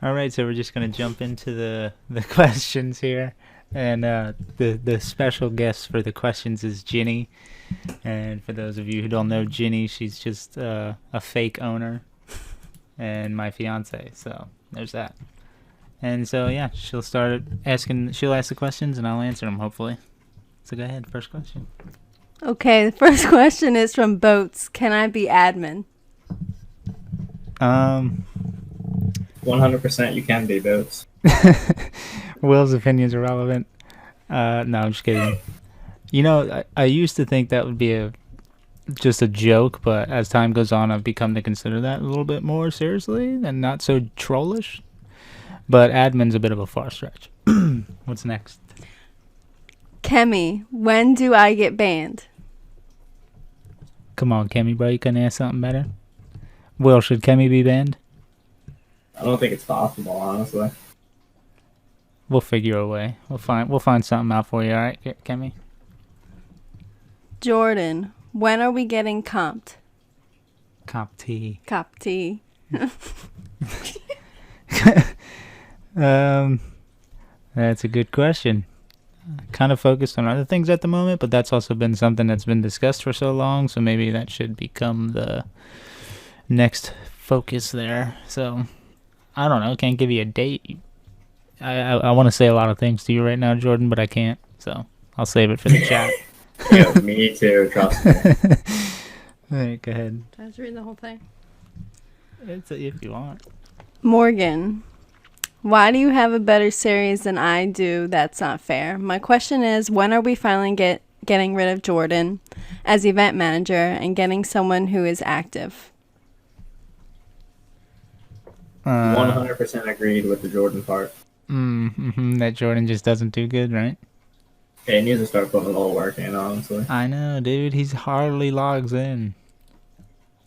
All right, so we're just gonna jump into the questions here, and the special guest for the questions is Ginny. And for those of you who don't know Ginny, she's just a fake owner and my fiance. So there's that. And so yeah, she'll start asking. She'll ask the questions, and I'll answer them hopefully. So go ahead, first question. Okay, the first question is from Boats. Can I be admin? 100% you can be both. Will's opinions are relevant. No, I'm just kidding. You know, I used to think that would be just a joke, but as time goes on, I've become to consider that a little bit more seriously and not so trollish. But admin's a bit of a far stretch. What's next? Kemi, when do I get banned? Come on, Kemi, bro, you couldn't ask something better. Will, should Kemi be banned? I don't think it's possible, honestly. We'll figure a way. We'll find something out for you. All right, Kemi. Jordan, when are we getting comped? Comp T. Cop T. That's a good question. Kind of focused on other things at the moment, but that's also been something that's been discussed for so long, so maybe that should become the next focus there. So I don't know, can't give you a date. I want to say a lot of things to you right now, Jordan, but I can't, so I'll save it for the chat. Yeah, me too, trust me. All right, go ahead. Did I just read the whole thing? It's if you want. Morgan, why do you have a better series than I do? That's not fair. My question is, when are we finally getting rid of Jordan as event manager and getting someone who is active? 100% agreed with the Jordan part. That Jordan just doesn't do good, right? Yeah, he needs to start putting a little work in, honestly. I know, dude. He's hardly logs in.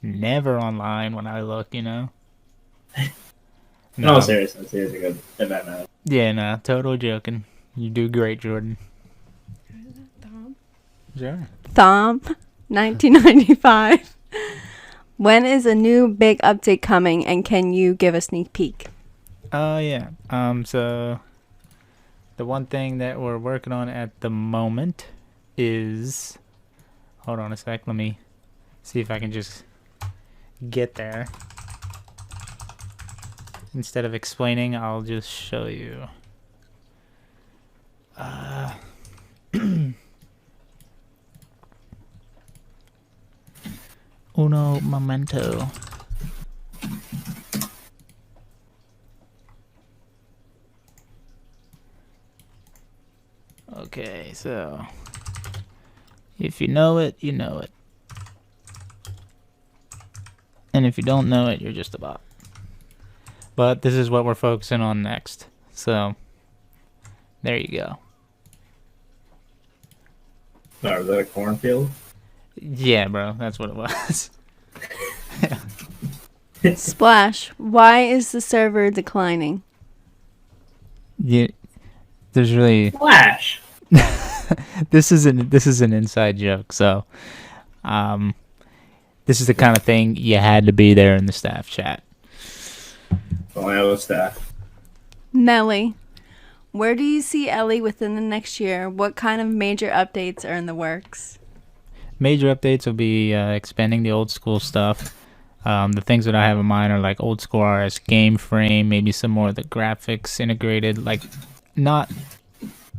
Never online when I look, you know? No, seriously, he is a good event manager. Yeah, no, totally joking. You do great, Jordan. Sure. Thom, 1995. When is a new big update coming, and can you give a sneak peek? Yeah. So the one thing that we're working on at the moment is, hold on a sec. Let me see if I can just get there. Instead of explaining, I'll just show you. Uno momento. Okay, so if you know it, you know it. And if you don't know it, you're just a bot. But this is what we're focusing on next. So there you go. Sorry, was that a cornfield? Yeah, bro, that's what it was. Splash, why is the server declining? Yeah, there's really Flash! this is an inside joke. So, this is the kind of thing you had to be there in the staff chat. Only other staff. Melly, where do you see Ellie within the next year? What kind of major updates are in the works? Major updates will be expanding the old school stuff. The things that I have in mind are like old school RS game frame, maybe some more of the graphics integrated, like not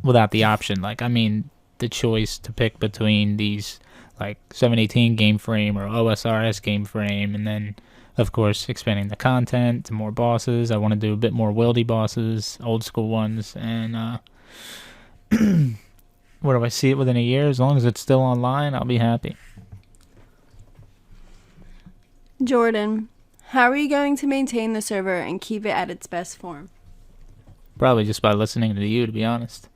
without the option. Like, I mean, the choice to pick between these like 718 game frame or OSRS game frame, and then of course expanding the content to more bosses. I want to do a bit more wildy bosses, old school ones, and where do I see it within a year? As long as it's still online, I'll be happy. Jordan, how are you going to maintain the server and keep it at its best form? Probably just by listening to you, to be honest.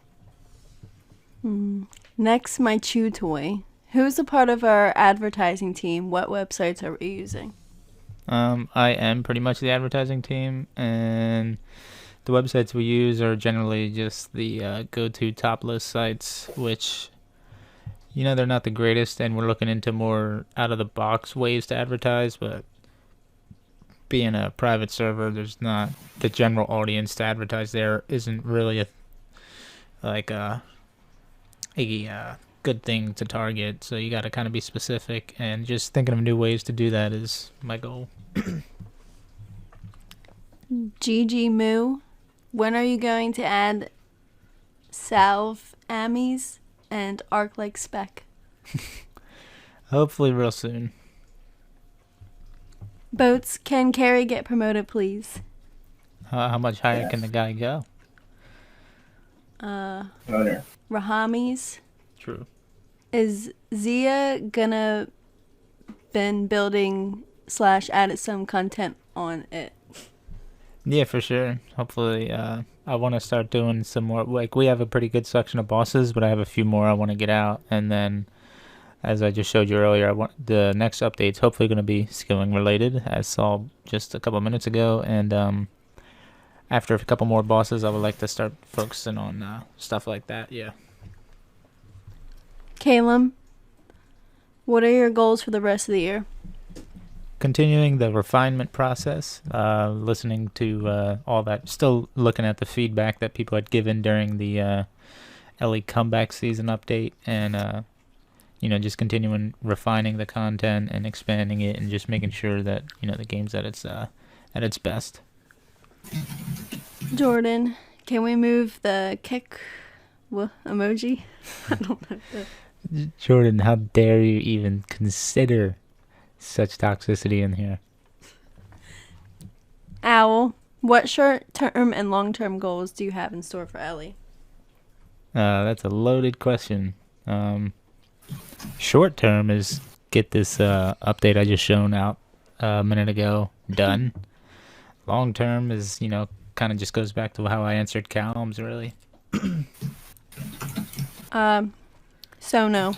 Next, my Chew toy. Who's a part of our advertising team? What websites are we using? I am pretty much the advertising team, and the websites we use are generally just the go-to top list sites, which, you know, they're not the greatest, and we're looking into more out-of-the-box ways to advertise, but being a private server, there's not the general audience to advertise. There isn't really a good thing to target. So you got to kind of be specific, and just thinking of new ways to do that is my goal. GG Moo, when are you going to add Salve Amies and Arc Like Spec? Hopefully real soon. Boats, can Carrie get promoted, please? How much higher can the guy go? Owner. Rahamis, True. is Zia gonna been building / added some content on it? Yeah, for sure. Hopefully, I want to start doing some more. Like, we have a pretty good section of bosses, but I have a few more I want to get out. And then, as I just showed you earlier, the next update's hopefully going to be skilling related, as saw just a couple minutes ago. And after a couple more bosses, I would like to start focusing on stuff like that. Yeah. Caleb, what are your goals for the rest of the year? Continuing the refinement process, listening to all that, still looking at the feedback that people had given during the Ellie comeback season update, and just continuing refining the content and expanding it, and just making sure that the game's at its best. Jordan, can we move the kick emoji? I don't know. Jordan, how dare you even consider such toxicity in here? Owl, what short-term and long-term goals do you have in store for Ellie? That's a loaded question. Short term is get this update I just shown out a minute ago done. Long term is, kind of just goes back to how I answered Calum's, really. So no.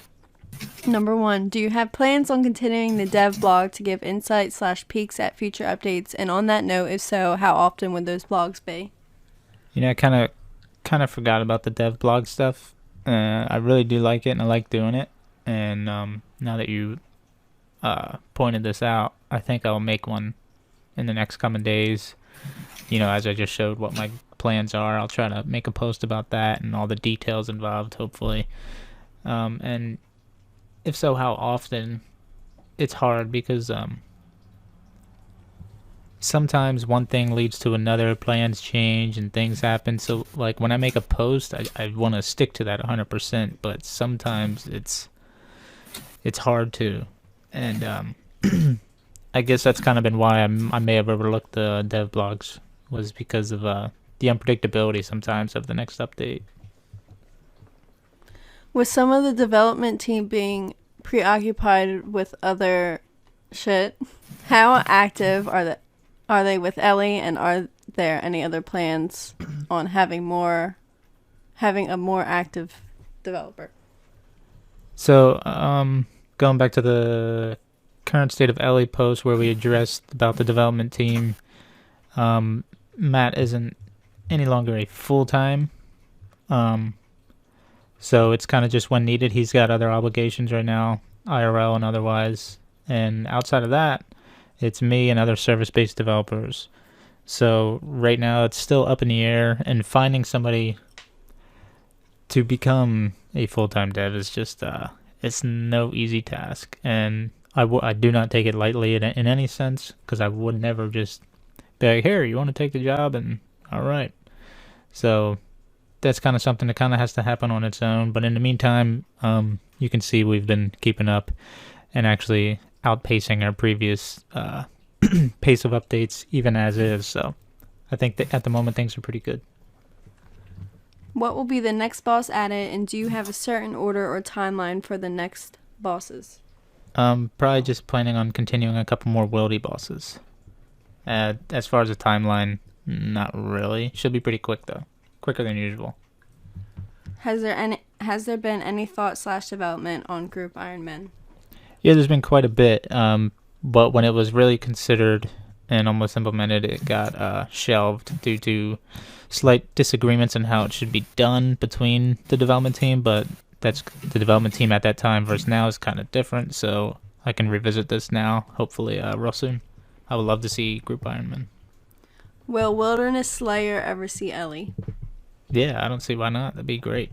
Number 1, do you have plans on continuing the dev blog to give insight / peeks at future updates? And on that note, if so, how often would those blogs be? I kind of forgot about the dev blog stuff. I really do like it, and I like doing it. And now that you pointed this out, I think I'll make one in the next coming days. As I just showed what my plans are, I'll try to make a post about that and all the details involved, hopefully. And if so, how often? It's hard because sometimes one thing leads to another, plans change and things happen. So, like, when I make a post, I want to stick to that 100%, but sometimes it's hard to. And I guess that's kind of been why I may have overlooked the dev blogs, was because of the unpredictability sometimes of the next update. With some of the development team being preoccupied with other shit, how active are they with Ellie, and are there any other plans on having a more active developer? So, going back to the current state of Ellie post where we addressed about the development team, Matt isn't any longer a full-time. So it's kind of just when needed. He's got other obligations right now, IRL and otherwise. And outside of that, it's me and other service-based developers. So right now it's still up in the air, and finding somebody to become a full-time dev is just, it's no easy task. And I do not take it lightly in any sense, because I would never just be like, here, you want to take the job? And all right. So that's kind of something that kind of has to happen on its own. But in the meantime, you can see we've been keeping up and actually outpacing our previous pace of updates, even as is. So I think that at the moment things are pretty good. What will be the next boss added, and do you have a certain order or timeline for the next bosses? Probably just planning on continuing a couple more wildy bosses. As far as the timeline, not really. Should be pretty quick though. Quicker than usual. Has there been any thought / development on Group Iron Men? Yeah, there's been quite a bit. But when it was really considered and almost implemented, it got shelved due to slight disagreements on how it should be done between the development team. But that's the development team at that time versus now is kind of different. So I can revisit this now, hopefully real soon. I would love to see Group Ironman. Will Wilderness Slayer ever see Ellie? Yeah, I don't see why not. That'd be great.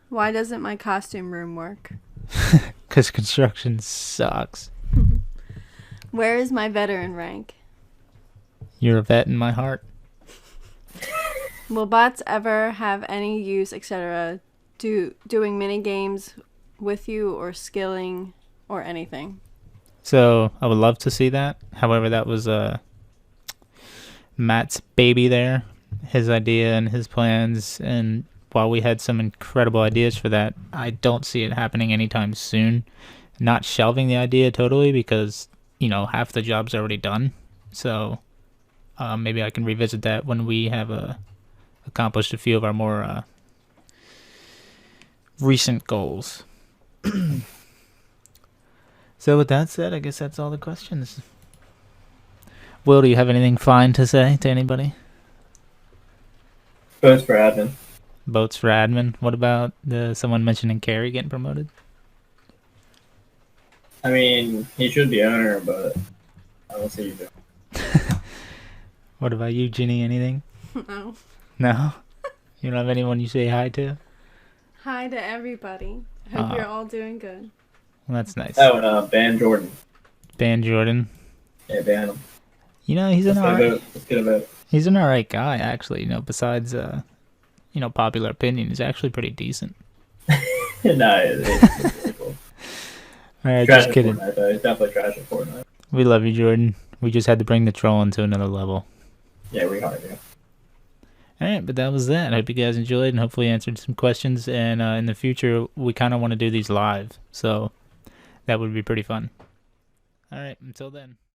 Why doesn't my costume room work? Because construction sucks. Where is my veteran rank? You're a vet in my heart. Will bots ever have any use, etc., doing mini games with you or skilling or anything? So I would love to see that. However, that was Matt's baby there, his idea and his plans. And while we had some incredible ideas for that, I don't see it happening anytime soon. Not shelving the idea totally because, half the job's already done. So maybe I can revisit that when we have accomplished a few of our more recent goals. So with that said, I guess that's all the questions. Will, do you have anything fine to say to anybody? Votes for admin. Votes for admin. What about someone mentioning Carrie getting promoted? I mean, he should be owner, but I don't see you do. What about you, Ginny? Anything? No. No? You don't have anyone you say hi to? Hi to everybody. Hope you're all doing good. Well, that's nice. Oh, and ban Jordan. Ban Jordan. Yeah, ban him. He's an alright. Let's get a vote. He's an alright guy, actually. Besides, popular opinion, he's actually pretty decent. No, it's really cool. Alright, Trash just at kidding. Fortnite, though. He's definitely trash at Fortnite. We love you, Jordan. We just had to bring the trolling to another level. Yeah, we hired you. Alright, but that was that. I hope you guys enjoyed and hopefully answered some questions. And in the future, we kind of want to do these live. So that would be pretty fun. Alright, until then.